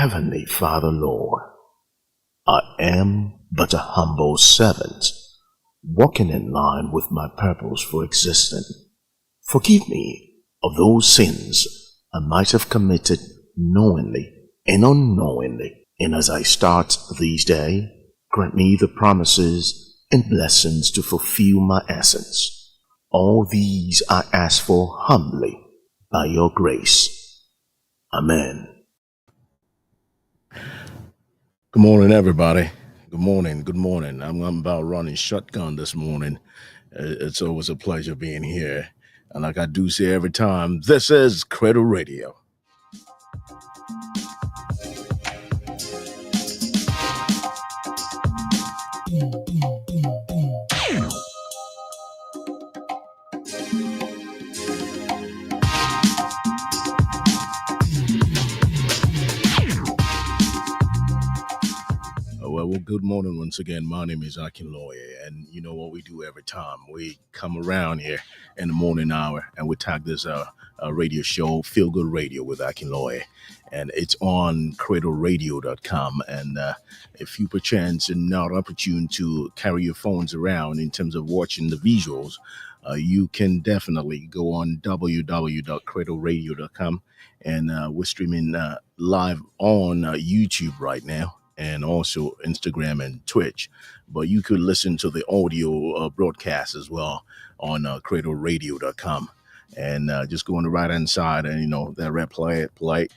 Heavenly Father, Lord, I am but a humble servant, walking in line with my purpose for existing. Forgive me of those sins I might have committed knowingly and unknowingly. And as I start this day, grant me the promises and blessings to fulfill my essence. All these I ask for humbly by your grace. Amen. Good morning, everybody. Good morning. Good morning. I'm about running shotgun this morning. It's always a pleasure being here. And like I do say every time, this is Cradle Radio. Well, good morning once again. My name is Akinloye, and you know what we do every time. We come around here in the morning hour and we tag this radio show, Feel Good Radio with Akinloye, and it's on cradleradio.com. And if you perchance are not opportune to carry your phones around in terms of watching the visuals, you can definitely go on www.cradleradio.com, and we're streaming live on YouTube right now, and also Instagram and Twitch. But you could listen to the audio broadcast as well on cradleradio.com. And just go on the right hand side, and that red play,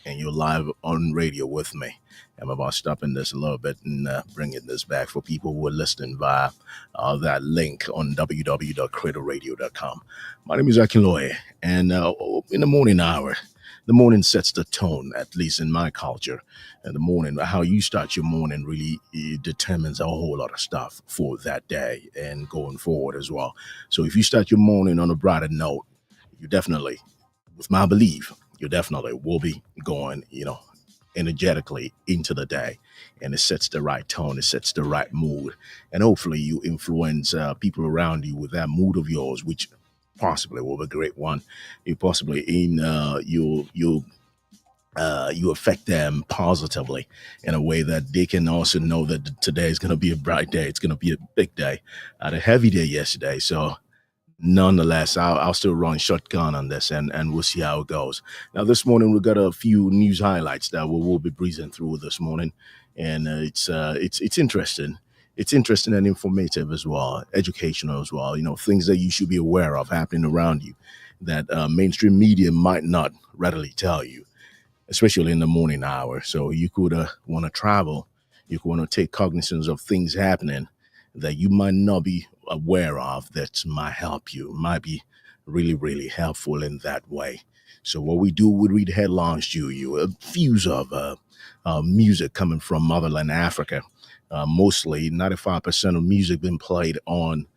and you're live on radio with me. I'm about stopping this a little bit and bringing this back for people who are listening via that link on www.cradleradio.com. My name is Akinloye, and in the morning hour, the morning sets the tone, at least in my culture. And the morning, how you start your morning really determines a whole lot of stuff for that day and going forward as well. So if you start your morning on a brighter note, you definitely, with my belief, you definitely will be going, energetically into the day. And it sets the right tone, it sets the right mood. And hopefully you influence people around you with that mood of yours, which possibly will be a great one. You possibly you affect them positively in a way that they can also know that today is going to be a bright day. It's going to be a big day. I had a heavy day yesterday, so nonetheless, I'll still run shotgun on this, and we'll see how it goes. Now, this morning we've got a few news highlights that we'll be breezing through this morning, and it's interesting. It's interesting and informative as well, educational as well. Things that you should be aware of happening around you that mainstream media might not readily tell you, especially in the morning hour. So you could want to travel, you could want to take cognizance of things happening that you might not be aware of, that might help you, might be really, really helpful in that way. So what we do, we read headlines to you, views of music coming from motherland Africa. Mostly 95% of music been played on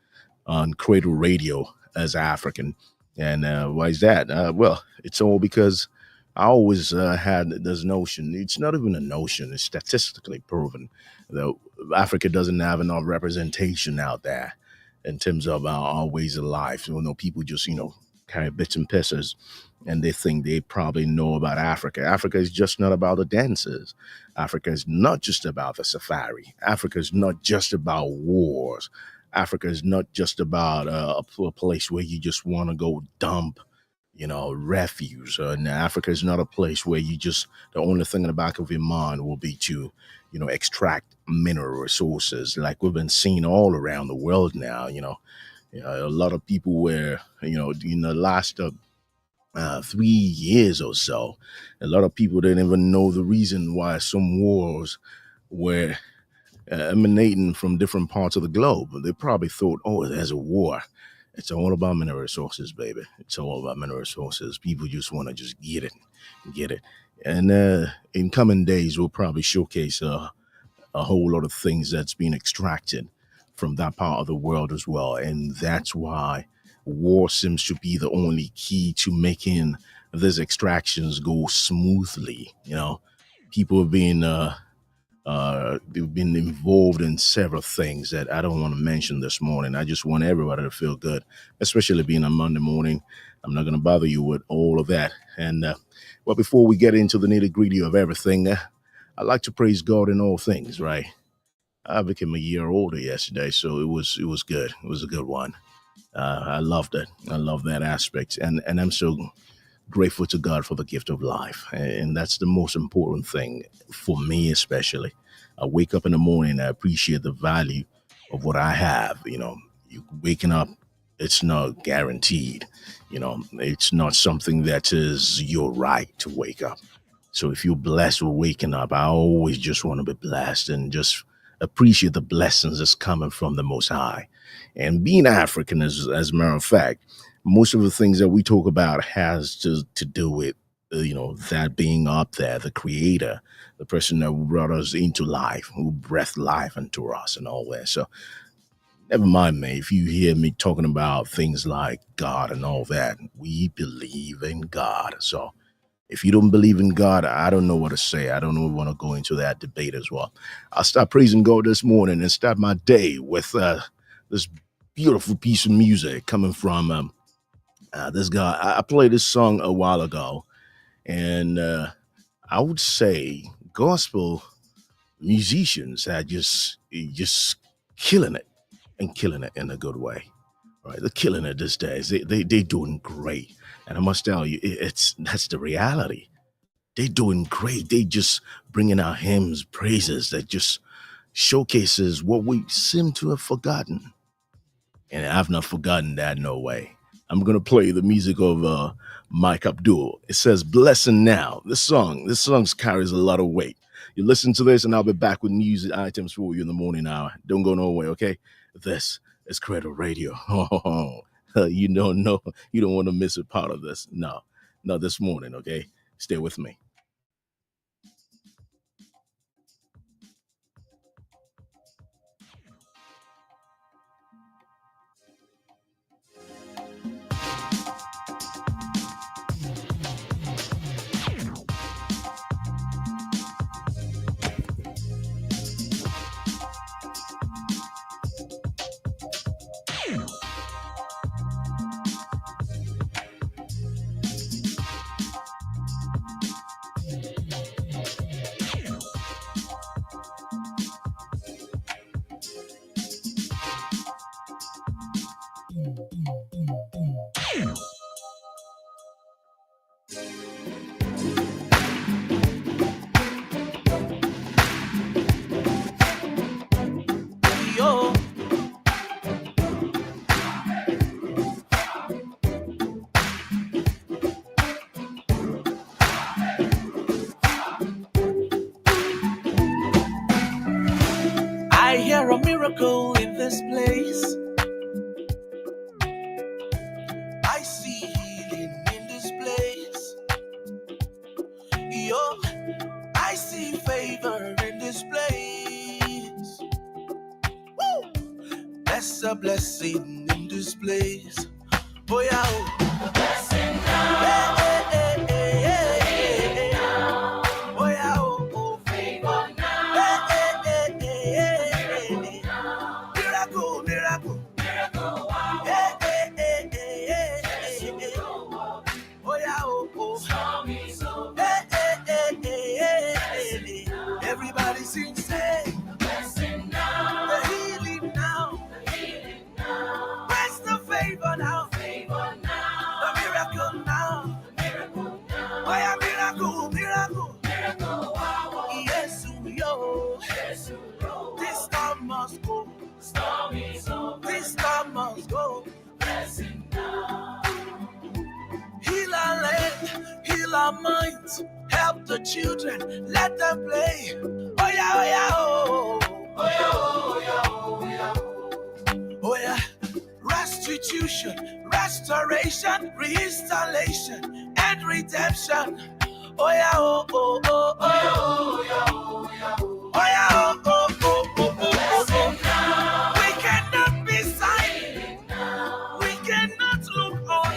Cradle Radio as African. And why is that? Well, it's all because I always had this notion. It's not even a notion. It's statistically proven that Africa doesn't have enough representation out there in terms of our ways of life. People just, carry bits and pieces, and they think they probably know about Africa. Africa is just not about the dances. Africa is not just about the safari. Africa is not just about wars. Africa is not just about a place where you just want to go dump refuse. And Africa is not a place where the only thing in the back of your mind will be to, extract mineral resources, like we've been seeing all around the world now. A lot of people were, in the last 3 years or so, a lot of people didn't even know the reason why some wars were emanating from different parts of the globe. They probably thought, oh, there's a war. It's all about mineral resources, baby. It's all about mineral resources. People just want to just get it. And in coming days, we'll probably showcase a whole lot of things that's being extracted from that part of the world as well. And that's why war seems to be the only key to making these extractions go smoothly. People have been they've been involved in several things that I don't want to mention this morning. I just want everybody to feel good, especially being a Monday morning. I'm not going to bother you with all of that. And well, before we get into the nitty gritty of everything, I like to praise God in all things, right? I became a year older yesterday, so it was good. It was a good one. I loved it. I love that aspect, and I'm so grateful to God for the gift of life, and that's the most important thing for me, especially. I wake up in the morning, I appreciate the value of what I have. You waking up, it's not guaranteed. It's not something that is your right to wake up. So if you're blessed with waking up, I always just want to be blessed and just appreciate the blessings that's coming from the Most High. And being African, as a matter of fact, most of the things that we talk about has to do with that being up there, the Creator, the person that brought us into life, who breathed life into us, and all that. So never mind me if you hear me talking about things like God and all that. We believe in God. So if you don't believe in God, I don't know what to say. I don't know, want to go into that debate as well. I'll start praising God this morning and start my day with this beautiful piece of music coming from this guy. I played this song a while ago, and I would say gospel musicians are just killing it, and killing it in a good way. Right, they're killing it these days. They doing great, and I must tell you, that's the reality. They doing great. They just bringing out hymns, praises that just showcases what we seem to have forgotten. And I've not forgotten that, no way. I'm gonna play the music of Mike Abdul. It says "Blessing Now." This song carries a lot of weight. You listen to this, and I'll be back with news items for you in the morning hour. Don't go nowhere, okay? This is Credo Radio. You don't know, you don't want to miss a part of this. No, not this morning, okay? Stay with me. Yo, I hear a miracle in this place. I see healing in this place. Yo, I see favor in this place. Woo! That's a blessing in this place. Oh yeah, oh. Hey, hey, hey, hey, hey, hey. Oh yeah, oh, oh. Hey, hey, hey, hey, hey, hey. Miracle, miracle. Hey, hey, hey, hey, hey, hey. Oh yeah, oh, oh. Hey, hey, hey, hey, hey, hey. Everybody sing, say, the healing now. Where's the favor now? The miracle now. Oh yeah, miracle, miracle. Yes, yo. This storm must go. This storm must go. Heal our land, heal our minds, help the children, let them play. Oh yeah, oh yeah, oh. Oh yeah, oh yeah, oh yeah. Oh yeah. Restitution, restoration, reinstallation, and redemption. Oh yeah, oh, oh, oh, oh. Oh yeah, oh, oh, oh, oh, oh, oh. We cannot be silent. We cannot look on.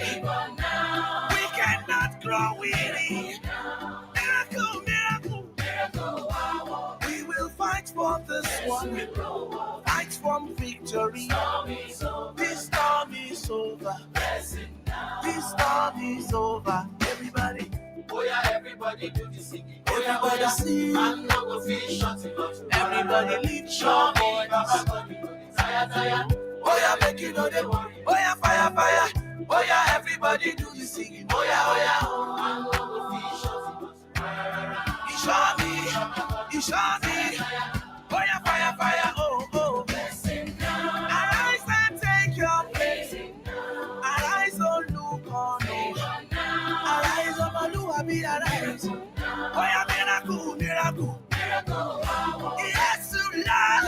We cannot grow weary. Miracle, miracle. We will fight for this one. Fight for victory. This storm is over. This storm is over. Everybody. Oh yeah, everybody do the singing. Everybody sing. Everybody lift your voice. Oh yeah, make you know them. Oh yeah, fire, fire. Oh yeah, everybody do the singing. Oh yeah, oh yeah. You show me. You show me. Oh yeah, fire, fire. Oh, oh. Arise and take your place. Arise, oh look on. Arise, oh Malua, be arise. Oh yeah, miracle, miracle. Yes, Lord.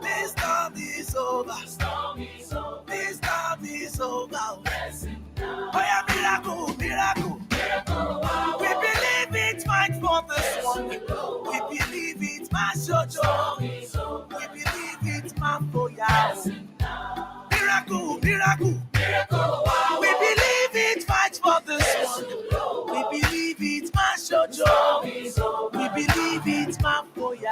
This storm is over. This storm is over. Oh yeah, miracle, miracle. We believe it might for this one. We believe it might show joy. We believe it might for ya. Miracle, miracle. We believe it might for this one. We believe it might show joy. We believe it might for ya.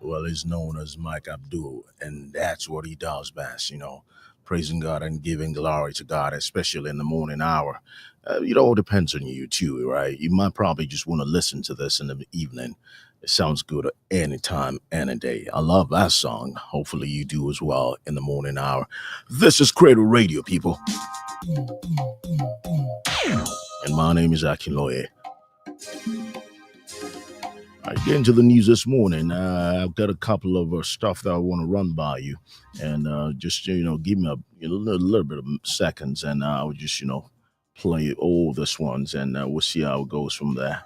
Well, he's known as Mike Abdul, and that's what he does best, praising God and giving glory to God, especially in the morning hour. It all depends on you, too, right? You might probably just want to listen to this in the evening. It sounds good at any time, any day. I love that song. Hopefully you do as well in the morning hour. This is Cradle Radio, people. And my name is Akinloye. I get into the news this morning. I've got a couple of stuff that I want to run by you, and just give me a little bit of seconds, and I'll just play all this ones, and we'll see how it goes from there.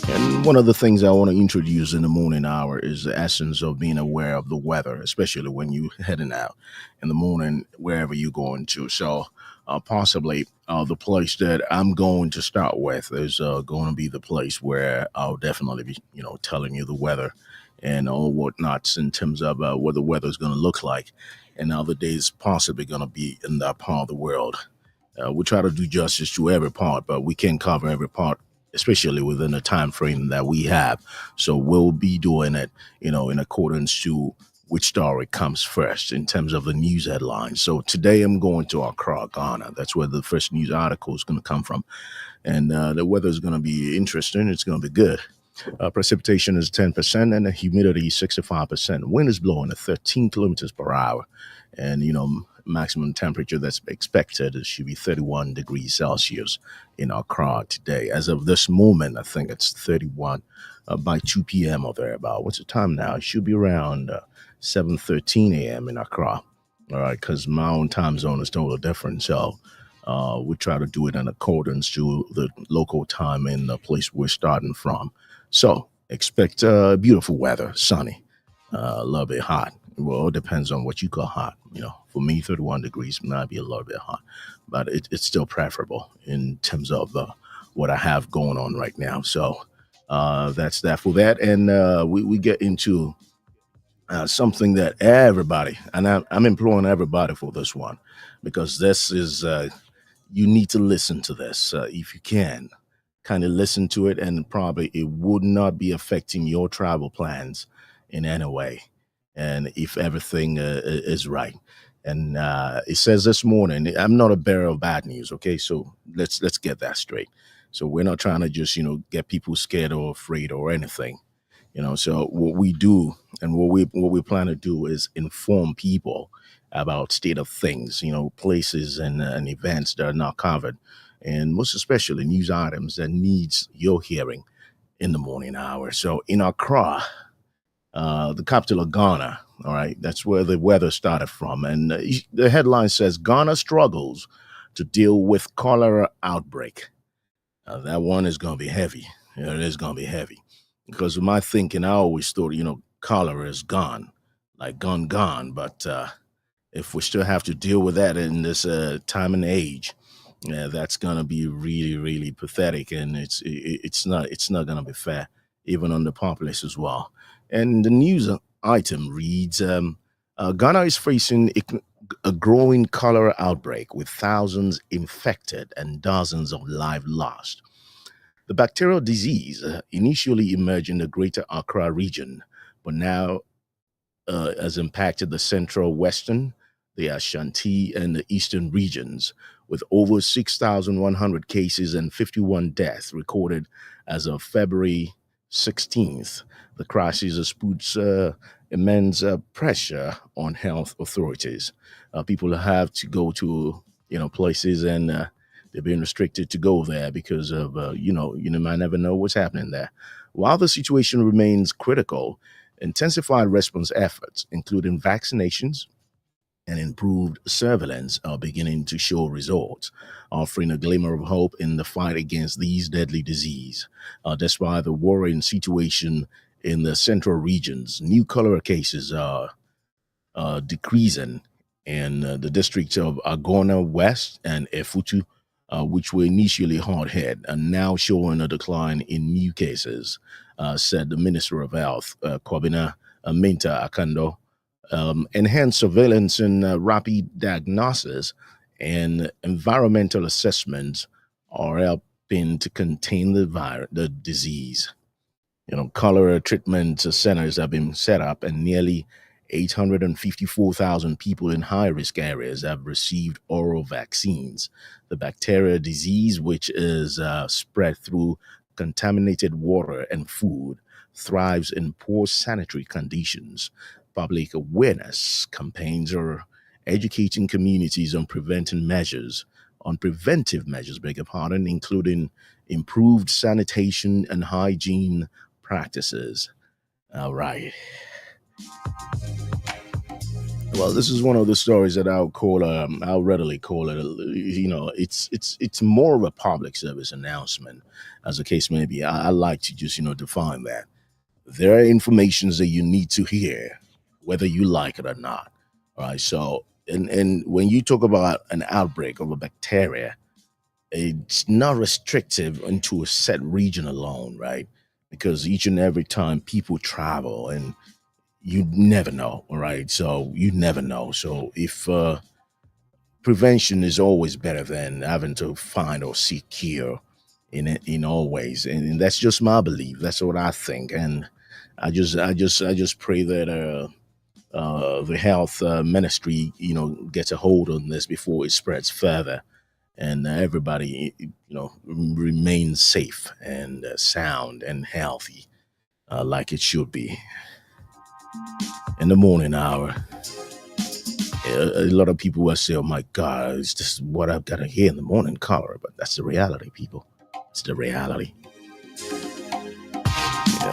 And one of the things I want to introduce in the morning hour is the essence of being aware of the weather, especially when you're heading out in the morning, wherever you're going to. So possibly the place that I'm going to start with is going to be the place where I'll definitely be, telling you the weather and all whatnots in terms of what the weather is going to look like and how the days possibly going to be in that part of the world. We try to do justice to every part, but we can't cover every part, especially within the time frame that we have. So we'll be doing it, in accordance to which story comes first in terms of the news headlines. So today I'm going to Accra, Ghana. That's where the first news article is going to come from. And the weather is going to be interesting. It's going to be good. Precipitation is 10% and the humidity is 65%. Wind is blowing at 13 kilometers per hour. And, maximum temperature that's expected should be 31 degrees Celsius in Accra today. As of this moment, I think it's 31 by 2 p.m. or thereabout. What's the time now? It should be around 7:13 a.m. in Accra. All right, because my own time zone is totally different. So we try to do it in accordance to the local time in the place we're starting from. So expect beautiful weather, sunny, a little bit hot. Well, it depends on what you call hot. For me, 31 degrees might be a little bit hot, but it's still preferable in terms of what I have going on right now. So that's that for that. And we get into something that everybody, and I'm employing everybody for this one, because this is, you need to listen to this if you can. Kind of listen to it, and probably it would not be affecting your travel plans in any way. And if everything is right. And it says this morning, I'm not a bearer of bad news. Okay, so let's get that straight. So we're not trying to just get people scared or afraid or anything. So what we do and what we plan to do is inform people about state of things, places and events that are not covered, and most especially news items that needs your hearing in the morning hour. So in Accra, the capital of Ghana, all right, that's where the weather started from. And the headline says, Ghana struggles to deal with cholera outbreak. That one is going to be heavy. It is going to be heavy. Because of my thinking, I always thought, cholera is gone, like gone. But if we still have to deal with that in this time and age, that's going to be really, really pathetic. And it's not going to be fair, even on the populace as well. And the news item reads, Ghana is facing a growing cholera outbreak with thousands infected and dozens of lives lost. The bacterial disease initially emerged in the greater Accra region, but now has impacted the central, western, the Ashanti, and the eastern regions, with over 6,100 cases and 51 deaths recorded as of February 16th. The crisis has put immense pressure on health authorities. People have to go to places, and they're being restricted to go there because of you might never know what's happening there. While the situation remains critical, intensified response efforts, including vaccinations and improved surveillance, are beginning to show results, offering a glimmer of hope in the fight against these deadly disease. Despite the worrying situation in the central regions, new cholera cases are decreasing in the districts of Agona West and Efutu, which were initially hard hit, and now showing a decline in new cases, said the Minister of Health, Kobina Minta Akando. Enhanced surveillance and rapid diagnosis and environmental assessments are helping to contain the disease. Cholera treatment centers have been set up, and nearly 854,000 people in high-risk areas have received oral vaccines. The bacterial disease, which is spread through contaminated water and food, thrives in poor sanitary conditions. Public awareness campaigns are educating communities on preventive measures, beg your pardon, including improved sanitation and hygiene practices. All right. Well, this is one of the stories that I'll readily call it. It's more of a public service announcement, as the case may be. I like to just define that there are informations that you need to hear, whether you like it or not. All right. So, and when you talk about an outbreak of a bacteria, it's not restrictive into a set region alone, right? Because each and every time people travel, and you never know, all right? So you never know. So if prevention is always better than having to find or seek cure in all ways, and that's just my belief. That's what I think, and I just pray that the health ministry, gets a hold on this before it spreads further, and everybody, remains safe and sound and healthy, like it should be. In the morning hour, a lot of people will say, "Oh my God, it's just what I've got to hear in the morning caller," but that's the reality, people. It's the reality.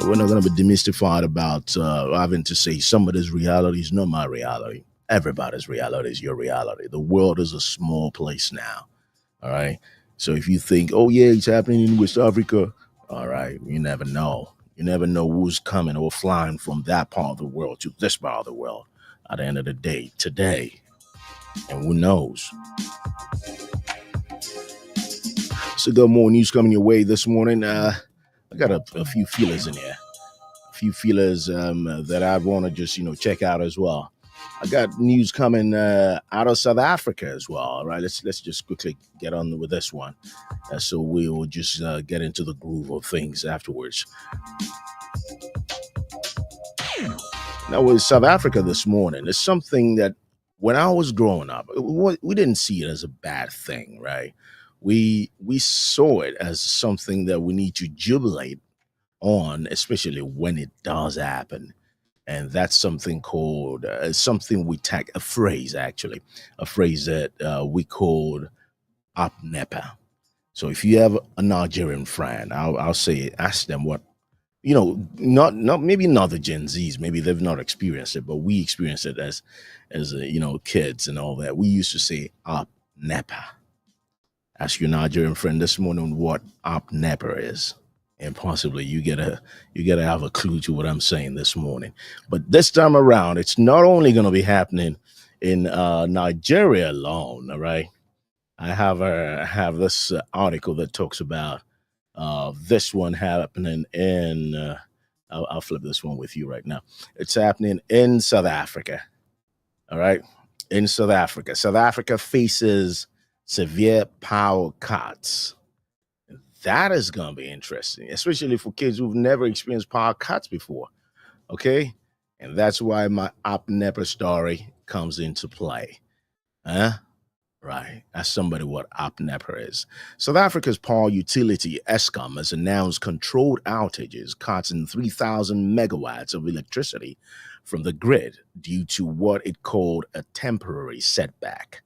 We're not going to be demystified about having to say somebody's reality is not my reality. Everybody's reality is your reality. The world is a small place now. All right. So if you think, oh yeah, it's happening in West Africa, all right, you never know. You never know who's coming or flying from that part of the world to this part of the world at the end of the day, today. And who knows? So got more news coming your way this morning. I got a few feelers in here. A few feelers that I want to just, check out as well. I got news coming out of South Africa as well. All right, let's just quickly get on with this one. So we'll just get into the groove of things afterwards. Now, with South Africa this morning, it's something that when I was growing up, we didn't see it as a bad thing, right? We saw it as something that we need to jubilate on, especially when it does happen. And that's something called something we tag a phrase that we called apnepa. So if you have a Nigerian friend, I'll say, ask them what, not maybe not the Gen Zs, maybe they've not experienced it, but we experienced it as kids and all that. We used to say apnepa. Ask your Nigerian friend this morning what apnepa is, and possibly you gotta have a clue to what I'm saying this morning. But this time around, it's not only going to be happening in Nigeria alone. All right, I have this article that talks about this one happening in. I'll flip this one with you right now. It's happening in South Africa. All right, in South Africa. South Africa faces severe power cuts. That is going to be interesting, especially for kids who've never experienced power cuts before. Okay. And that's why my OpNepa story comes into play. Huh? Right. That's somebody what OpNepa is. South Africa's power utility, Eskom, has announced controlled outages, cutting 3,000 megawatts of electricity from the grid due to what it called a temporary setback.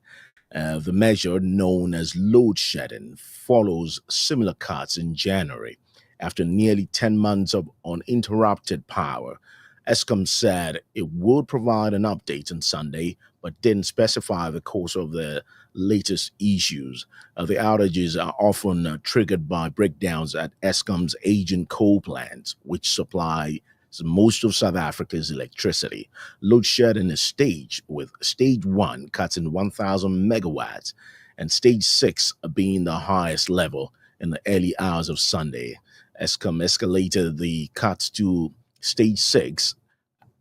The measure, known as load shedding, follows similar cuts in January. After nearly 10 months of uninterrupted power, Eskom said it would provide an update on Sunday, but didn't specify the cause of the latest issues. The outages are often triggered by breakdowns at Eskom's aging coal plants, which supply most of South Africa's electricity. Load shedding is staged, with stage 1 cutting 1,000 megawatts and stage 6 being the highest level in the early hours of Sunday. Eskom escalated the cuts to stage 6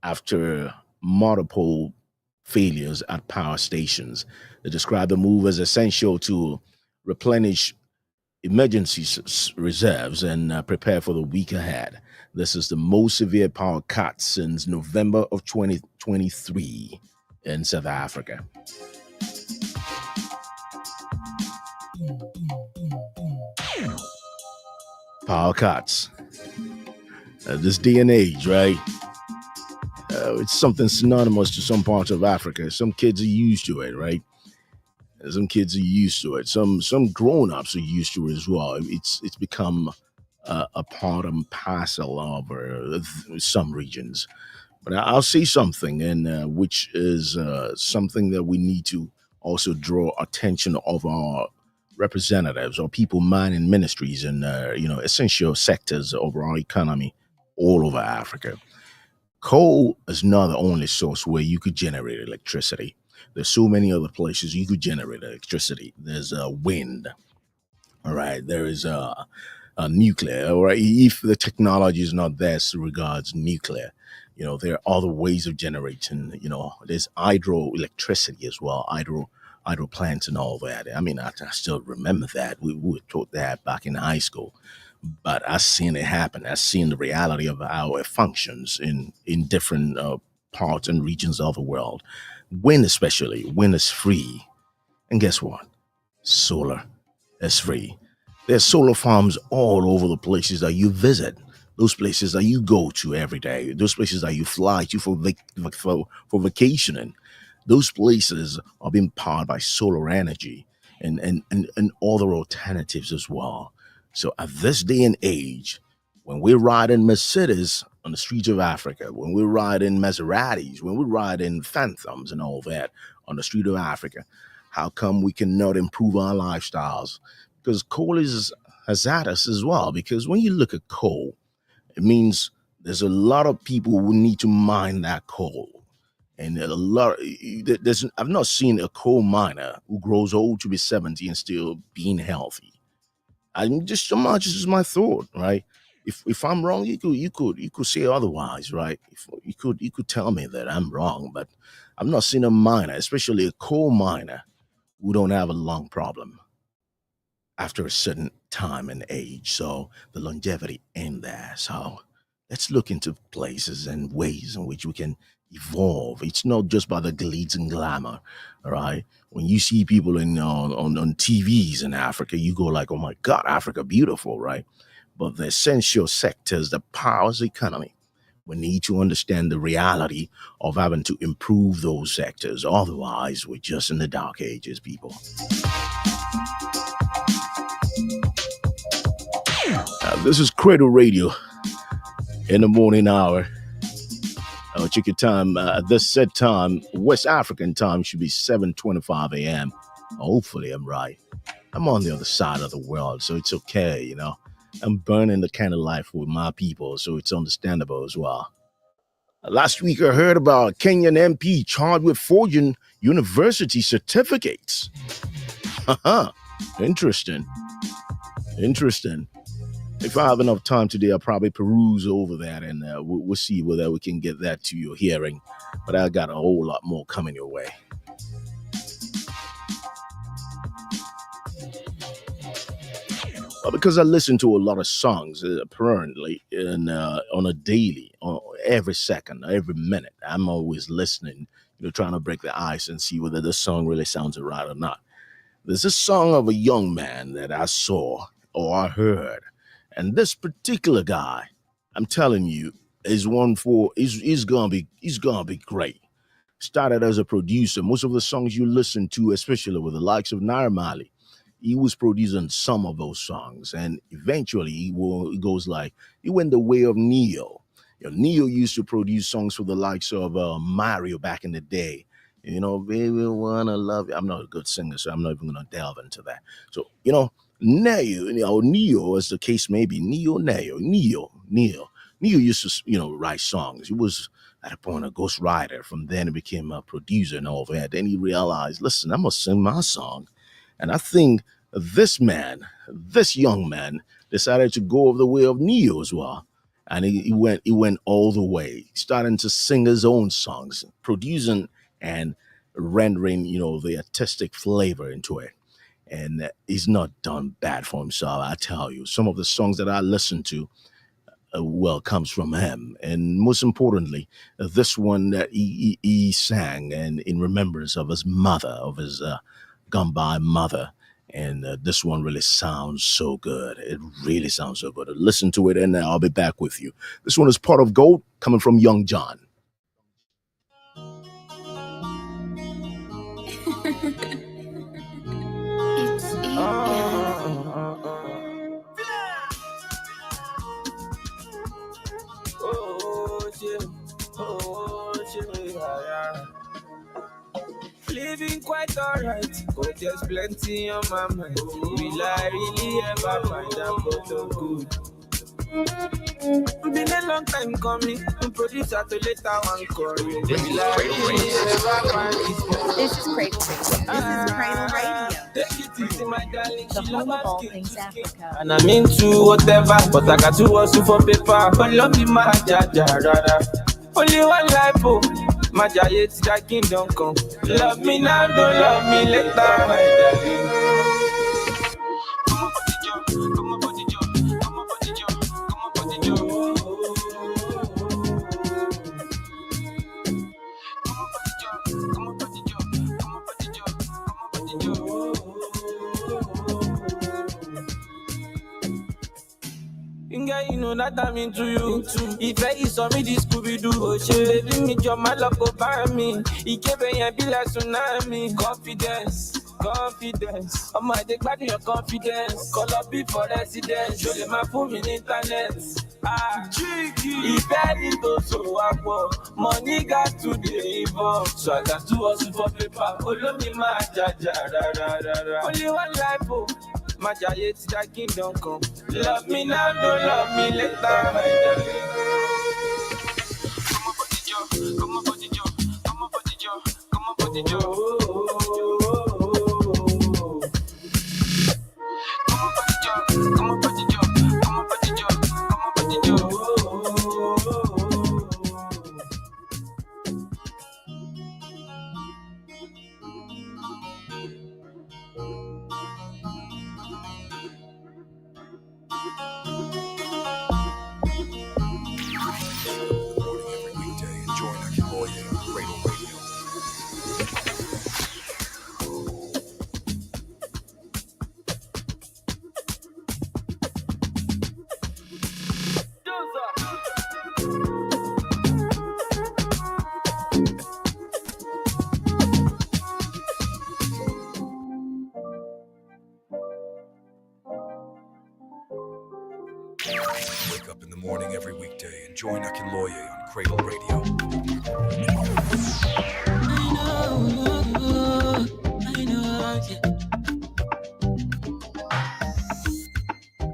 after multiple failures at power stations. They described the move as essential to replenish emergency reserves and prepare for the week ahead. This is the most severe power cut since November of 2023 in South Africa. Power cuts. This day and age, right? It's something synonymous to some parts of Africa. Some kids are used to it, right? Some kids are used to it. Some grown-ups are used to it as well. It's become a part and parcel of some regions. But I'll say something, and which is something that we need to also draw attention of our representatives or people manning ministries and essential sectors of our economy all over Africa. Coal is not the only source where you could generate electricity. There's so many other places you could generate electricity. There's wind, all right. There is nuclear, all right. If the technology is not there as regards nuclear, there are other ways of generating. There's hydroelectricity as well, hydro plants and all that. I mean, I still remember that we were taught that back in high school. But I've seen it happen. I've seen the reality of how it functions in different parts and regions of the world. Wind especially, wind is free. And guess what? Solar is free. There's solar farms all over the places that you visit, those places that you go to every day, those places that you fly to for vacationing. Those places are being powered by solar energy and other alternatives as well. So at this day and age, when we ride in Mercedes on the streets of Africa, when we ride in Maseratis, when we ride in Phantoms and all that on the street of Africa, how come we cannot improve our lifestyles? Because coal is hazardous as well. Because when you look at coal, it means there's a lot of people who need to mine that coal. And I've not seen a coal miner who grows old to be 70 and still being healthy. I'm just so much as my thought, right? If I'm wrong, you could say otherwise, right? If you could tell me that I'm wrong, but I've not seen a miner, especially a coal miner, who don't have a lung problem after a certain time and age. So the longevity in there. So let's look into places and ways in which we can evolve. It's not just by the glitz and glamour, all right? When you see people on TVs in Africa, you go like, oh my God, Africa, beautiful, right? But the essential sectors that powers the economy, we need to understand the reality of having to improve those sectors. Otherwise, we're just in the dark ages, people. This is Cradle Radio in the morning hour. Check your time. At this set time, West African time should be 7:25 a.m. Hopefully, I'm right. I'm on the other side of the world, so it's okay, I'm burning the kind of life with my people, so it's understandable as well. Last week, I heard about a Kenyan MP charged with forging university certificates. Interesting. If I have enough time today, I'll probably peruse over that, and we'll see whether we can get that to your hearing. But I got a whole lot more coming your way. because I listen to a lot of songs apparently on a daily, on every second, every minute. I'm always listening, trying to break the ice and see whether the song really sounds right or not. There's a song of a young man that I saw or I heard, and this particular guy, I'm telling you, is one for he's gonna be great. Started as a producer. Most of the songs you listen to, especially with the likes of Naira Marley, he was producing some of those songs, and eventually he goes like he went the way of Neo. Neo used to produce songs for the likes of Mario back in the day. Baby, wanna love you. I'm not a good singer, so I'm not even gonna delve into that. So, Neo, as the case may be, Neo used to, write songs. He was at a point a ghostwriter. From then, he became a producer and all that. Then he realized, listen, I'm gonna sing my song. And I think this young man, decided to go the way of Neo as well. And he went all the way, starting to sing his own songs, producing and rendering, the artistic flavor into it. And he's not done bad for himself. I tell you, some of the songs that I listen to, comes from him. And most importantly, this one that he sang and in remembrance of his mother, of his gone by mother. And this one really sounds so good. It really sounds so good. Listen to it, and I'll be back with you. This one is Part of Gold, coming from Young John. Living quite alright, but there's plenty on my mind. Will I really ever find out what of good? Been a long time coming, producer to later one calling. Will I really ever find this? This is Cradle Radio. This is Cradle Radio. Take it easy, my darling. The home of all things Africa. And I'm into whatever, but I got to hustle for paper. But love me, my jaja, only one life, oh. My giant that kingdom come. Love me now, don't love me later, my darling. Girl, you know that I'm into you. If I saw me, this could be do. Oh, shit, baby, me your my love go by me. He can't be like tsunami. Confidence. I'm my dick back to your confidence. Call up before residence. Show them my phone in internet. If I need to so I walk, money got to the involved. So I got to hustle for paper. Follow me, my jaja. Only one life, oh. My giant that kingdom come. Love me now, don't love me later, my darling. Come on, body Joe. Come on, body Joe. Come on, body Joe. Come on, body Joe. Come on, body Joe. Come on, body Joe. Come on, body Joe. Every weekday, join Akinloye on Cradle Radio. Wake up in the morning every weekday and join Akinloye on Cradle Radio.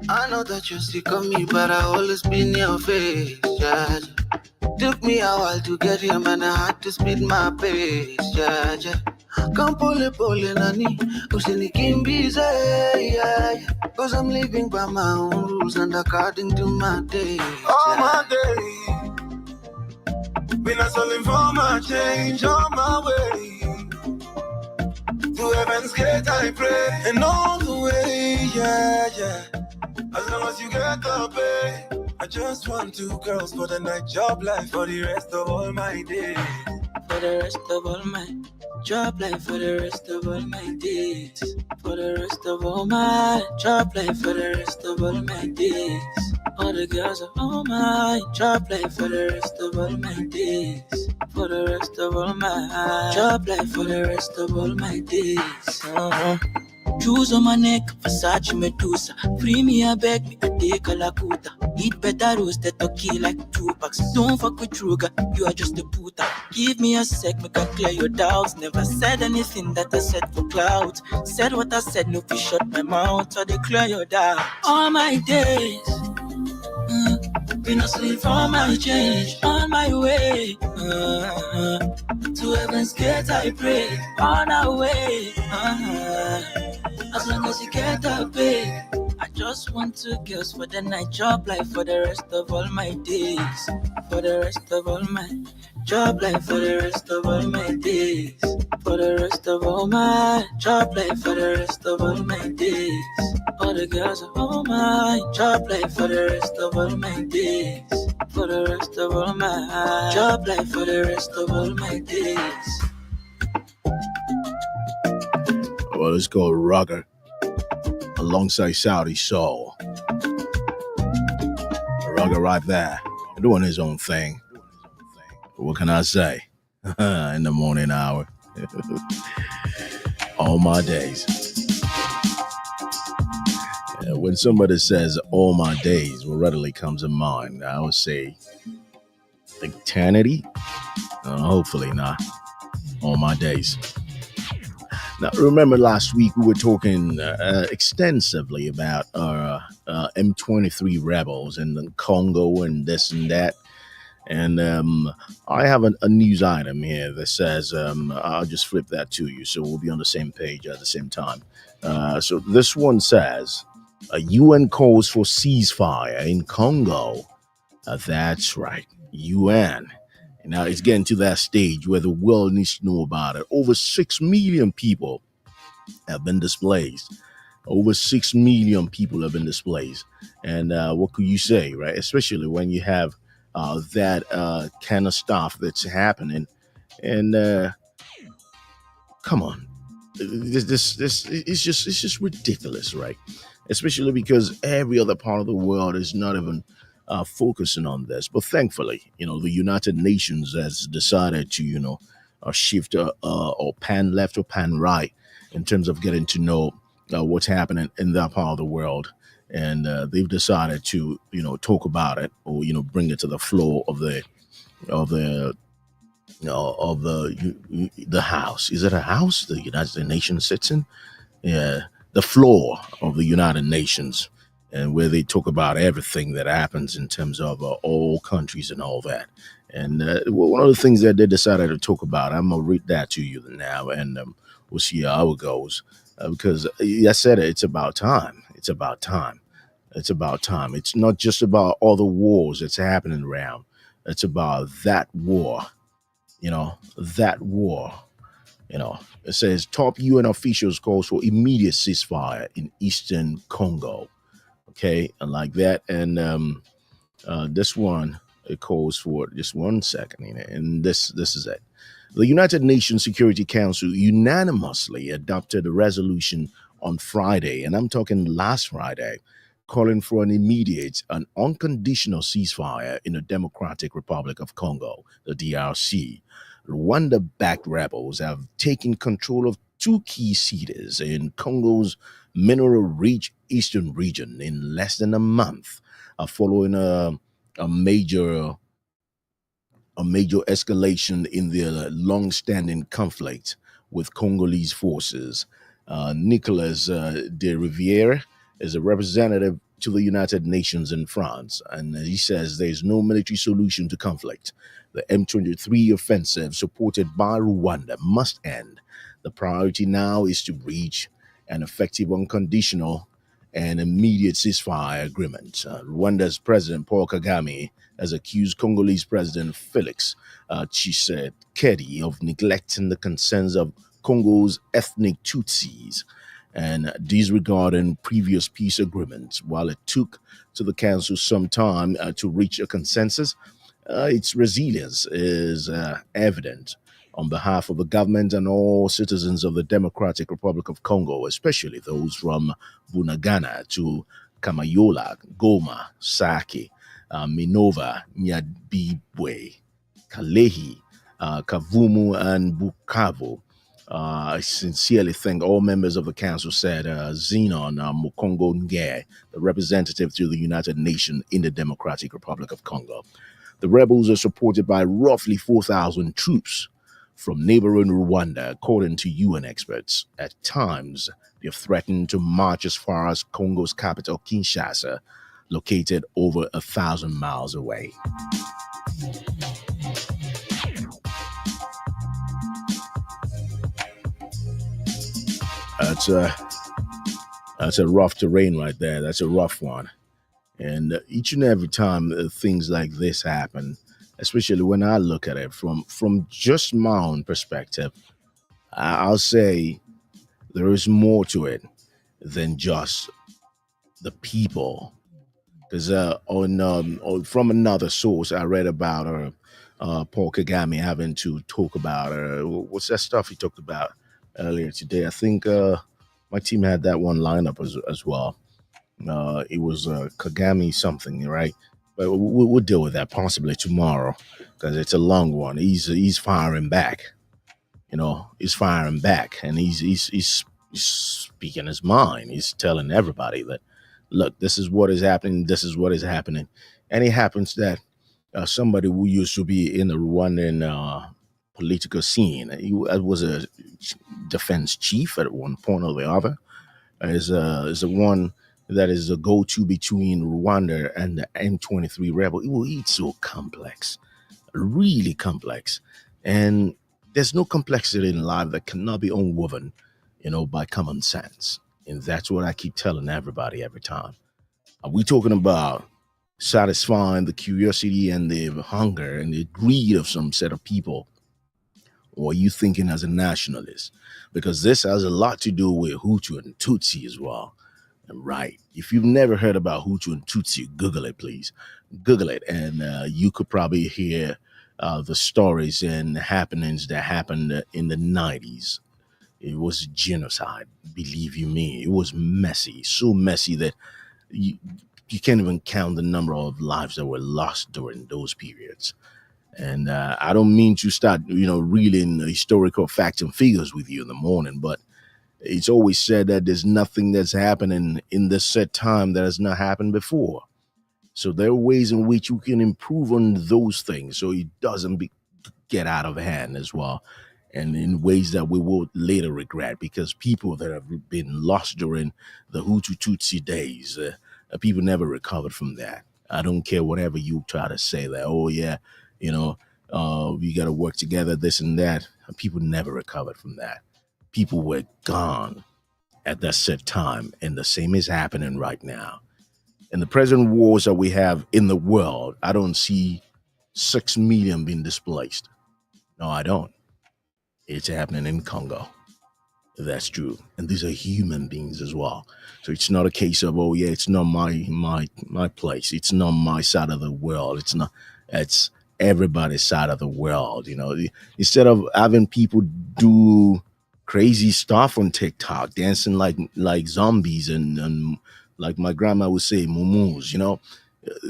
I know that you're sick of me, but I always been in your face, yeah. Took me a while to get here, man, I had to speed my pace, yeah. Come pole, nani, usini kimbize, yeah. Cause I'm living by my own rules and according to my day. All my day, been hustling for my change on my way. To heaven's gate I pray, and all the way, yeah. As long as you get the pay. I just want 2 girls for the night, job life for the rest of all my days. For the rest of all my job life, for the rest of all my days. For the rest of all my job life, for the rest of all my days. All the girls are all my job life for the rest of all my days. For the rest of all my job life, for the rest of all my days. Shoes on my neck, Versace Medusa. Free me, I beg me, I take a lakuta. Eat better roasted turkey like 2 packs. Don't fuck with Ruger, you are just a puta. Give me a sec, make I clear your doubts. Never said anything that I said for clout. Said what I said, no fish shut my mouth, so they clear your doubts. All my days, been asleep for my change, on my way. To heaven's gate I pray, on our way. As long as you get the pay. I just want 2 girls for the night, job life for the rest of all my days. For the rest of all my job life, for the rest of all my days. For the rest of all my job life, for the rest of all my days. All the girls are all my job life for the rest of all my days. For the rest of all my job life, for the rest of all my days. Well, let's go Rocker alongside Saudi Soul. Rocker right there, doing his own thing. What can I say? In the morning hour. All my days. When somebody says all my days, what readily comes to mind? I would say eternity. Hopefully not. All my days. Now, remember last week we were talking extensively about our M23 rebels in the Congo and this and that. And I have a news item here that says, I'll just flip that to you so we'll be on the same page at the same time. So this one says, a UN calls for ceasefire in Congo. That's right, UN. Now it's getting to that stage where the world needs to know about it. Over 6 million people have been displaced. Over 6 million people have been displaced. And what could you say, right? Especially when you have that kind of stuff that's happening. And come on, this it's just ridiculous, right? Especially because every other part of the world is not even focusing on this. But thankfully, the United Nations has decided to, shift or pan left or pan right in terms of getting to know what's happening in that part of the world. And they've decided to, talk about it or, bring it to the floor of the house. Is it a house the United Nations sits in? Yeah, the floor of the United Nations, and where they talk about everything that happens in terms of all countries and all that. And one of the things that they decided to talk about, I'm going to read that to you now, and we'll see how it goes. Because I said it, it's about time. It's about time. It's about time. It's not just about all the wars that's happening around. It's about that war, that war. It says top UN officials calls for immediate ceasefire in eastern Congo. Okay, and like that. And this one, it calls for just 1 second, and this is it. The United Nations Security Council unanimously adopted a resolution on Friday, and I'm talking last Friday, calling for an immediate and unconditional ceasefire in the Democratic Republic of Congo, the DRC. Rwanda-backed rebels have taken control of 2 key cities in Congo's mineral-rich eastern region in less than a month, following a major escalation in their long-standing conflict with Congolese forces. Nicolas de Riviere is a representative to the United Nations in France, and he says there's no military solution to conflict. The M23 offensive supported by Rwanda must end. The priority now is to reach an effective, unconditional, and immediate ceasefire agreement. Rwanda's President Paul Kagame has accused Congolese President Felix Tshisekedi of neglecting the concerns of Congo's ethnic Tutsis and disregarding previous peace agreements. While it took to the council some time to reach a consensus, its resilience is evident on behalf of the government and all citizens of the Democratic Republic of Congo, especially those from Bunagana to Kamayola, Goma, Sake, Minova, Nyabibwe, Kalehi, Kavumu, and Bukavu. I sincerely thank all members of the council, said Zenon Mukongo Nge, the representative to the United Nations in the Democratic Republic of Congo. The rebels are supported by roughly 4,000 troops from neighboring Rwanda, according to UN experts. At times, they have threatened to march as far as Congo's capital, Kinshasa, located over 1,000 miles away. That's a rough terrain right there. That's a rough one. And each and every time things like this happen, especially when I look at it from just my own perspective, I'll say there is more to it than just the people. Because from another source, I read about Paul Kagame having to talk about what's that stuff he talked about earlier today. I think my team had that one lineup as well. It was Kagame something, right? But we'll deal with that possibly tomorrow because it's a long one. He's firing back, he's firing back, and he's speaking his mind. He's telling everybody that, look, this is what is happening. This is what is happening, and it happens that somebody who used to be in the Rwandan political scene, he was a defense chief at one point or the other, is the one that is a go-to between Rwanda and the M23 rebel. It's so complex, really complex. And there's no complexity in life that cannot be unwoven, by common sense. And that's what I keep telling everybody every time. Are we talking about satisfying the curiosity and the hunger and the greed of some set of people? Or are you thinking as a nationalist? Because this has a lot to do with Hutu and Tutsi as well. Right. If you've never heard about Hutu and Tutsi, Google it, please. Google it, and you could probably hear the stories and happenings that happened in the 90s. It was genocide, believe you me. It was messy, so messy that you can't even count the number of lives that were lost during those periods. And I don't mean to start, reeling historical facts and figures with you in the morning, but it's always said that there's nothing that's happening in this set time that has not happened before. So there are ways in which you can improve on those things so it doesn't get out of hand as well. And in ways that we will later regret, because people that have been lost during the Hutu Tutsi days, people never recovered from that. I don't care whatever you try to say that, oh yeah, we got to work together, this and that. People never recovered from that. People were gone at that set time, and the same is happening right now. In the present wars that we have in the world, I don't see 6 million being displaced. No, I don't. It's happening in Congo. That's true. And these are human beings as well. So it's not a case of, oh yeah, it's not my place. It's not my side of the world. It's everybody's side of the world. Instead of having people do crazy stuff on TikTok, dancing like zombies and like my grandma would say, mumus,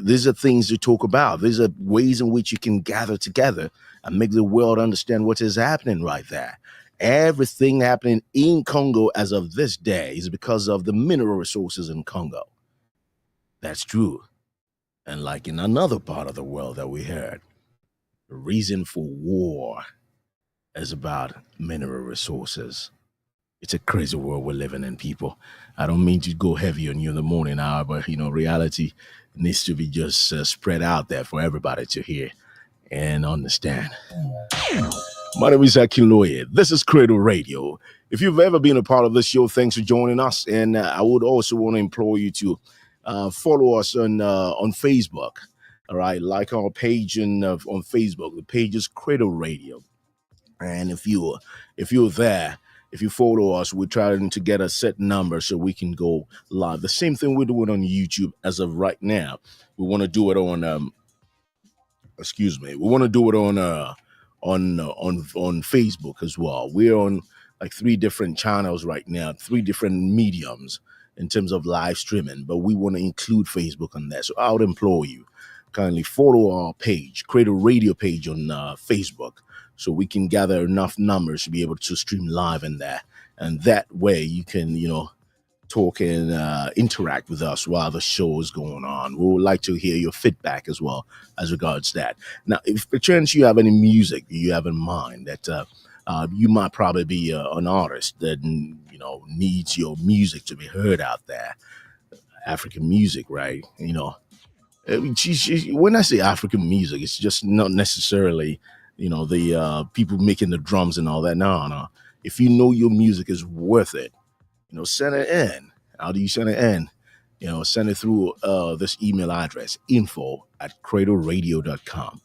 these are things to talk about. These are ways in which you can gather together and make the world understand what is happening right there. Everything happening in Congo as of this day is because of the mineral resources in Congo. That's true. And like in another part of the world that we heard, the reason for war is about mineral resources. It's a crazy world we're living in, people. I don't mean to go heavy on you in the morning hour, but reality needs to be just spread out there for everybody to hear and understand. My name is Akinloye. This is Cradle Radio. If you've ever been a part of this show, thanks for joining us. And I would also want to implore you to follow us on Facebook. All right, like our page on Facebook. The page is Cradle Radio. And if you're there, If you follow us, we're trying to get a set number so we can go live. The same thing we're doing on YouTube as of right now. We want to do it on excuse me. We want to do it on Facebook as well. We're on like 3 different channels right now, 3 different mediums in terms of live streaming, but we want to include Facebook on that. So I would implore you, kindly follow our page, create a radio page on Facebook, so we can gather enough numbers to be able to stream live in there. And that way you can, talk and interact with us while the show is going on. We would like to hear your feedback as well as regards that. Now, if perchance you have any music you have in mind that you might probably be an artist that needs your music to be heard out there, African music, right? When I say African music, it's just not necessarily the people making the drums and all that. No. If you know your music is worth it, send it in. How do you send it in? Send it through this email address, info@cradleradio.com.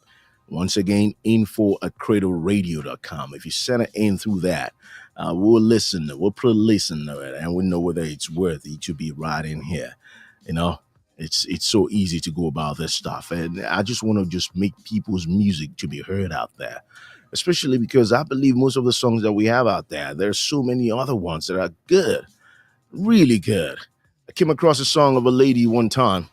Once again, info@cradleradio.com. If you send it in through that, we'll listen. We'll put a listen to it, and we'll know whether it's worthy to be right in here. It's so easy to go about this stuff, and I just want to just make people's music to be heard out there. Especially because I believe most of the songs that we have out there, there's so many other ones that are good, really good. I came across a song of a lady one time,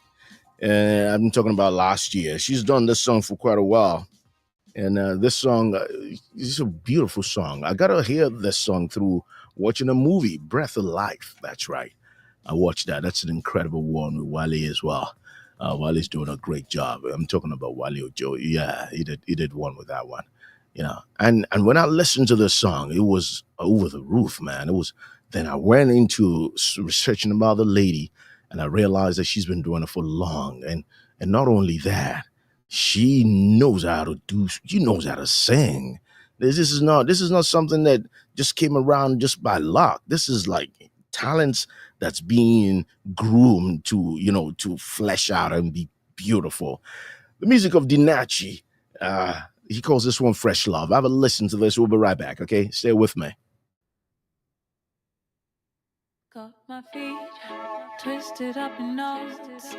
and I've been talking about last year. She's done this song for quite a while, and this song is a beautiful song. I got to hear this song through watching a movie, Breath of Life. That's right. I watched that. That's an incredible one with Wale as well. Wale's doing a great job. I'm talking about Wale Ojo. Yeah, he did one with that one. And when I listened to this song, it was over the roof, man. Then I went into researching about the lady, and I realized that she's been doing it for long. And not only that, she knows how to sing. This is not something that just came around just by luck. This is like talents that's being groomed to flesh out and be beautiful. The music of Dinachi, he calls this one Fresh Love. Have a listen to this. We'll be right back, okay? Stay with me. Got my feet twisted up in knots,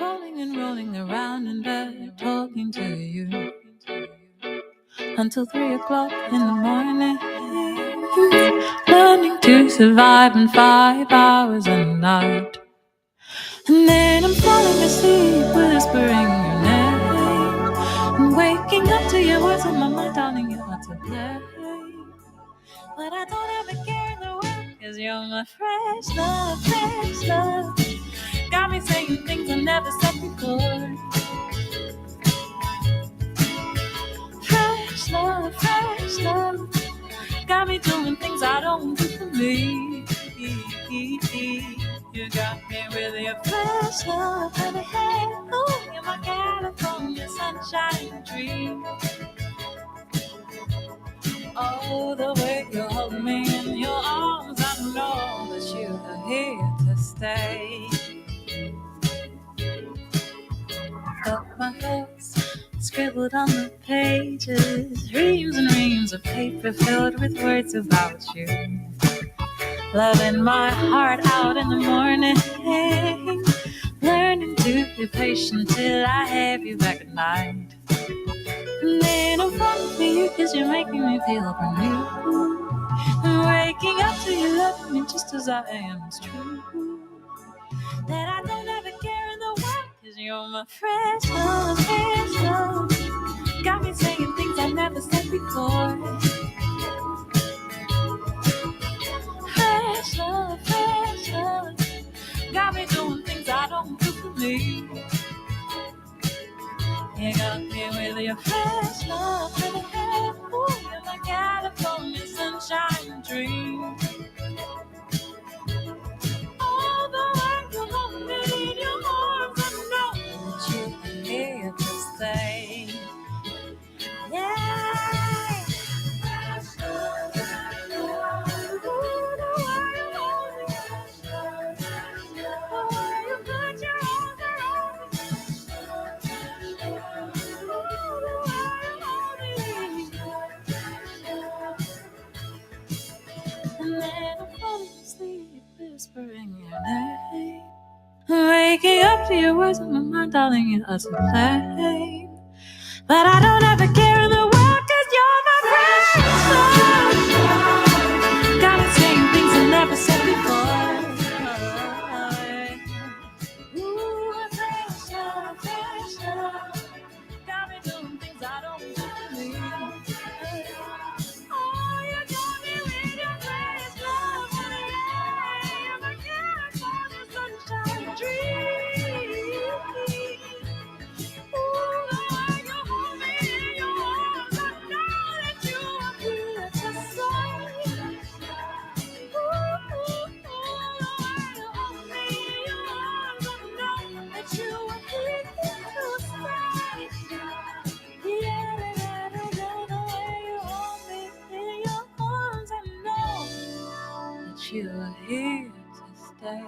rolling and rolling around in bed, talking to you until 3 o'clock in the morning, learning to survive in 5 hours a night. And then I'm falling asleep, whispering your name, and waking up to your words in my mind, telling you what to play. But I don't ever care in the world, 'cause you're my fresh love, fresh love. Got me saying things I never said before. Fresh love, fresh love. Got me doing things I don't do for me. You got me with your fresh love, baby. Hey, ooh, you're my California sunshine dream. Oh, the way you hold me in your arms, I know that you are here to stay. Got my thoughts scribbled on the pages, reams and reams of paper filled with words about you. Loving my heart out in the morning, learning to be patient till I have you back at night. And then I'm falling for you 'cause you're making me feel brand new. And waking up to you loving me just as I am is true. That I don't ever care in the world 'cause you're my fresh love, fresh love. Got me saying things I never said before. Fresh love, fresh love. Got me doing things I don't do for me. You got me with your fresh love, baby. Ooh, you're my California sunshine dream. All the way you hold me in your arms, I know that you're here to stay. Yeah. Fresh love, ooh, the way you hold me, the way you put your arms around me. And to your words in my mind, darling, you're a plain. But I don't ever care in the world, 'cause you're my precious. Got me saying things I never said before. Ooh, precious. Got me doing things I don't believe. Oh, you got me with your precious love, honey. I'm a cat for the sunshine dream. Ooh, the way you hold me in your arms, I know that you are good to say. Ooh, the way you hold me in your arms, I know that you are good to say. Yeah, the way you hold me in your arms, I know that you are here to stay.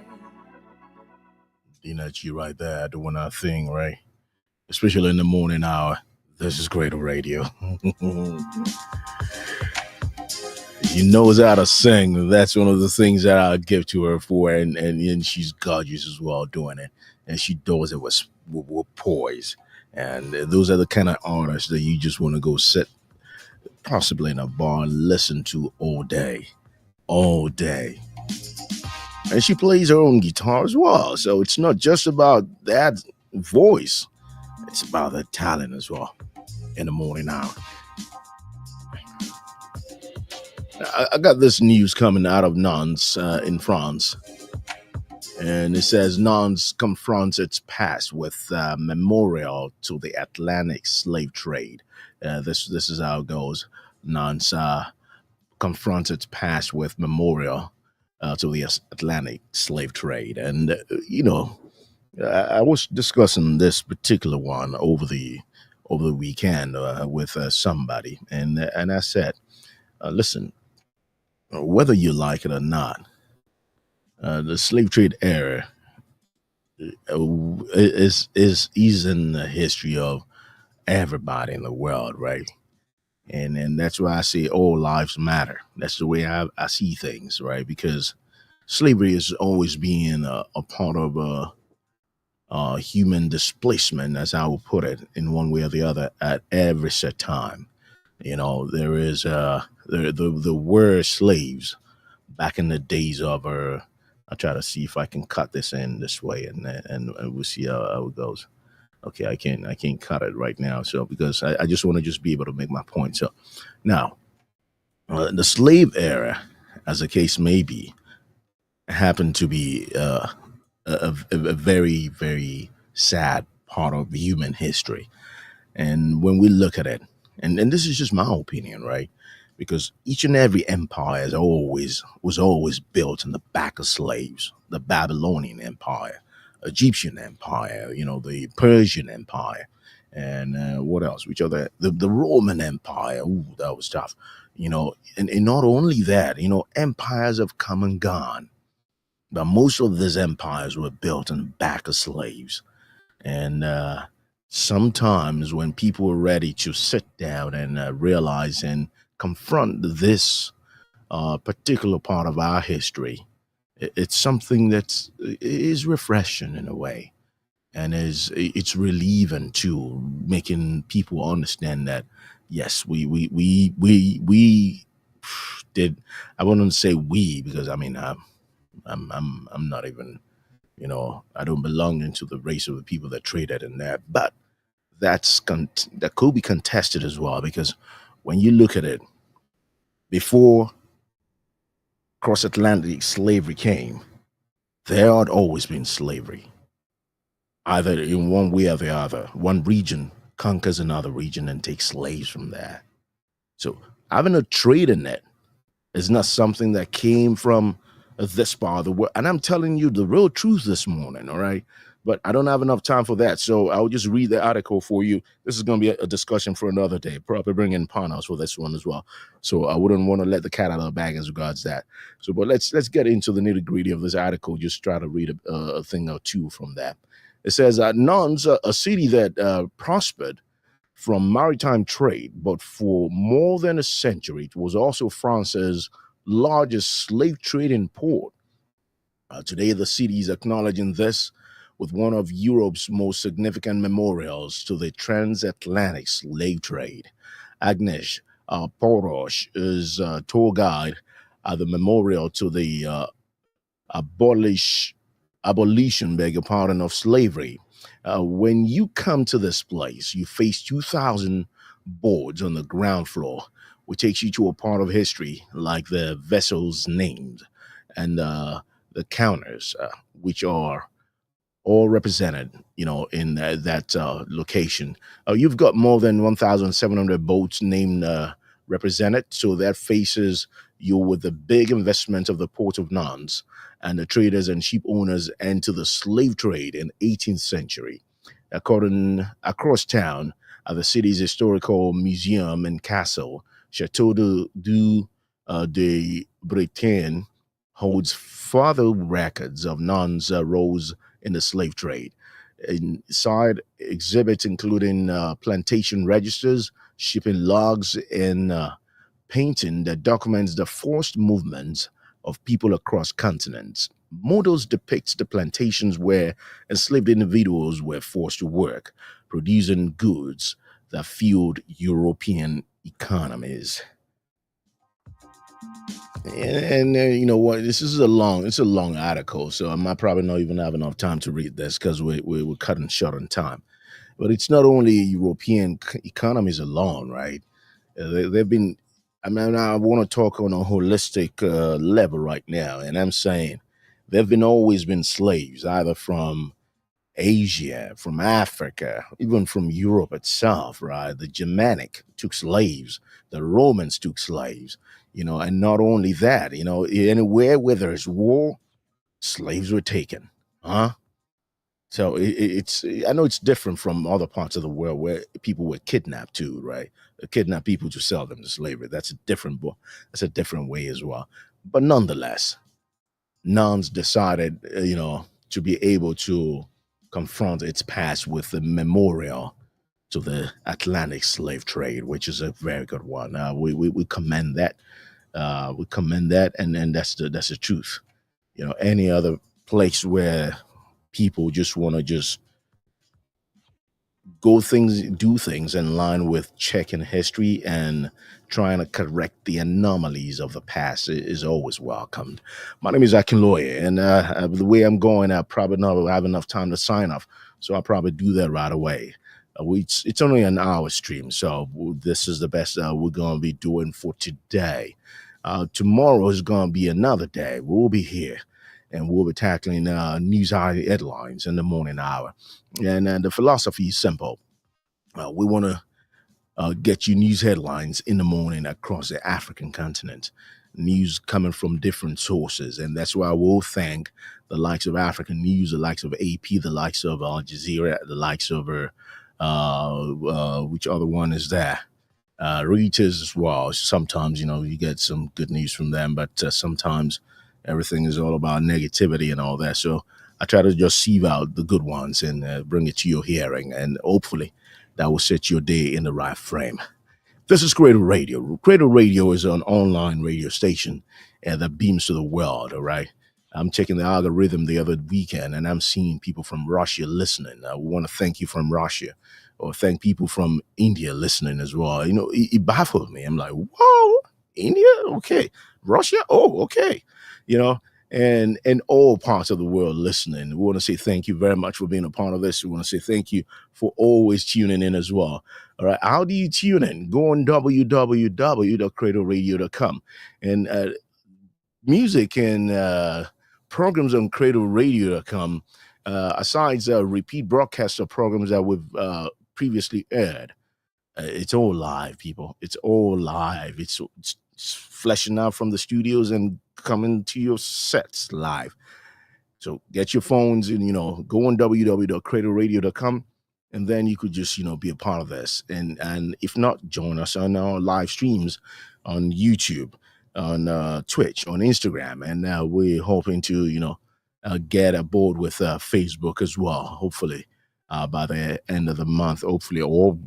Dina G right there doing our thing, right? Especially in the morning hour. This is great radio. She knows how to sing. That's one of the things that I give to her for, and she's gorgeous as well doing it. And she does it with poise. And those are the kind of artists that you just want to go sit possibly in a bar and listen to all day. All day. And she plays her own guitar as well. So it's not just about that voice. It's about the talent as well in the morning hour. I got this news coming out of Nantes in France. And it says Nantes confronts its past with memorial to the Atlantic slave trade. This is how it goes. Nantes confronts its past with memorial to the Atlantic slave trade. And, I was discussing this particular one over the weekend with somebody. And I said, listen, whether you like it or not, the slave trade era is in the history of everybody in the world, right? And that's why I say all lives matter. That's the way I see things, right? Because slavery has always been a part of human displacement, as I will put it, in one way or the other, at every set time. There is the were slaves back in the days of I'll try to see if I can cut this in this way, and we'll see how it goes. Okay, I can't cut it right now, so because I just want to just be able to make my point. So now, the slave era, as the case may be, happened to be a very, very sad part of human history. And when we look at it, and this is just my opinion, right? Because each and every empire was always built on the back of slaves. The Babylonian Empire, Egyptian Empire, the Persian Empire, and what else? Which other? The Roman Empire. Ooh, that was tough. And not only that, empires have come and gone, but most of these empires were built on the back of slaves. And sometimes when people are ready to sit down and realize and confront this particular part of our history, it's something that is refreshing in a way, and it's relieving too, making people understand that yes, we did. I wouldn't say we, because I mean I'm not even, I don't belong into the race of the people that traded in that, but that could be contested as well, because when you look at it, before cross-Atlantic slavery came, there had always been slavery, either in one way or the other. One region conquers another region and takes slaves from there. So having a trade in it is not something that came from this part of the world. And I'm telling you the real truth this morning, all right? But I don't have enough time for that, so I'll just read the article for you. This is going to be a discussion for another day. Probably bring in Panos for this one as well. So I wouldn't want to let the cat out of the bag as regards that. So, but let's get into the nitty-gritty of this article. Just try to read a thing or two from that. It says, Nantes, a city that prospered from maritime trade, but for more than a century, it was also France's largest slave trading port. Today, the city is acknowledging this with one of Europe's most significant memorials to the transatlantic slave trade. Agnes Porosh is tour guide at the memorial to the abolish abolition, beg your pardon, of slavery. When you come to this place, you face 2,000 boards on the ground floor, which takes you to a part of history like the vessels named and the counters, which are all represented, in that location. You've got more than 1,700 boats named represented, so that faces you with the big investment of the port of Nantes and the traders and ship owners into the slave trade in 18th century. According across town at the city's historical museum and castle, Chateau de Bretagne holds further records of Nantes' roles in the slave trade. Inside exhibits including plantation registers, shipping logs, and painting that documents the forced movements of people across continents. Models depicts the plantations where enslaved individuals were forced to work, producing goods that fueled European economies. And you know what? It's a long article, so I might probably not even have enough time to read this because we're cutting short on time. But it's not only European economies alone, right? They've been. I mean, I want to talk on a holistic level right now, and I'm saying there've been always been slaves, either from Asia, from Africa, even from Europe itself, right? The Germanic took slaves, the Romans took slaves, and not only that, anywhere where there's war, slaves were taken, huh? So it's I know it's different from other parts of the world where people were kidnapped too, right? Kidnap people to sell them to slavery. That's a different way as well. But nonetheless, nuns decided, to be able to confront its past with the memorial to the Atlantic slave trade, which is a very good one. We commend that. We commend that, and that's the truth. Any other place where people just want to just do things in line with checking history and trying to correct the anomalies of the past is always welcomed. My name is Akinloye, and the way I'm going, I probably not have enough time to sign off, so I'll probably do that right away. It's only an hour stream, so this is the best we're going to be doing for today. Tomorrow is going to be another day. We'll be here, and we'll be tackling news headlines in the morning hour. And the philosophy is simple. We want to get you news headlines in the morning across the African continent, news coming from different sources. And that's why we'll thank the likes of African News, the likes of AP, the likes of Al Jazeera, the likes of which other one is there? Reuters as well. Sometimes, you get some good news from them, but sometimes everything is all about negativity and all that. So I try to just sieve out the good ones and bring it to your hearing, and hopefully that will set your day in the right frame. This is Cradle Radio. Cradle Radio is an online radio station that beams to the world, all right? I'm checking the algorithm the other weekend, and I'm seeing people from Russia listening. We want to thank you from Russia, or thank people from India listening as well. It baffled me. I'm like, whoa, India? Okay. Russia? Oh, okay. And all parts of the world listening. We want to say thank you very much for being a part of this. We want to say thank you for always tuning in as well. All right. How do you tune in? Go on www.cradleradio.com. And music and programs on cradleradio.com, aside repeat broadcasts of programs that we've previously aired. It's all live, people. It's all live. It's fleshing out from the studios and coming to your sets live. So get your phones and, go on www.cradleradio.com, and then you could just, be a part of this. And if not, join us on our live streams on YouTube, on Twitch, on Instagram. And we're hoping to, get aboard with Facebook as well, hopefully. By the end of the month, hopefully, or,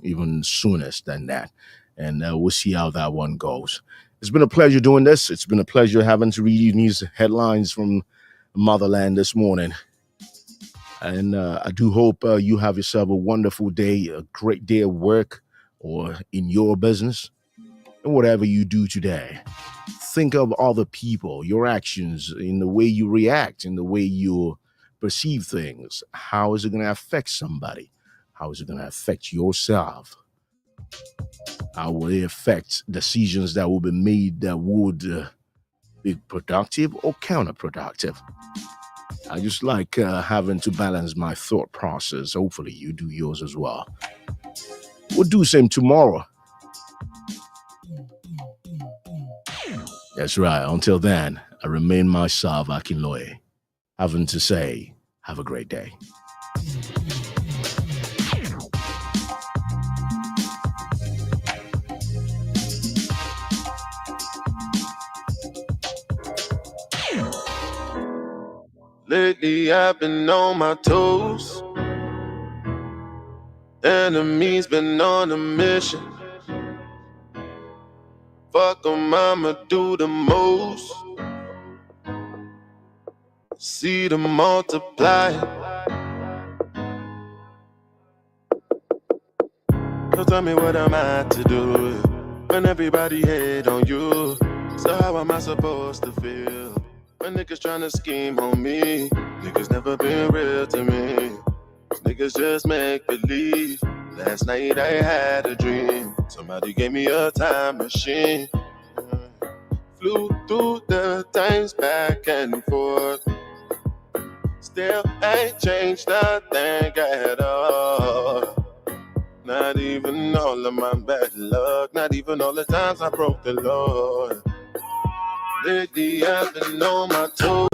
even soonest than that. And we'll see how that one goes. It's been a pleasure doing this. It's been a pleasure having to read you news headlines from motherland this morning. And I do hope you have yourself a wonderful day, a great day of work or in your business and whatever you do today. Think of other people, your actions, in the way you react, in the way you perceive things. How is it going to affect somebody? How is it going to affect yourself? How will it affect decisions that will be made that would be productive or counterproductive? I just like having to balance my thought process. Hopefully you do yours as well. We'll do same tomorrow. That's right. Until then, I remain myself, Akinloye, having to say, have a great day. Lately I've been on my toes. Enemies been on a mission. Fuck 'em, I'ma do the most. See them multiply. So tell me what am I to do when everybody hate on you? So how am I supposed to feel when niggas tryna scheme on me? Niggas never been real to me. Niggas just make believe. Last night I had a dream. Somebody gave me a time machine. Flew through the times back and forth. Still ain't changed a thing at all. Not even all of my bad luck. Not even all the times I broke the Lord. Lately I've been on my toes.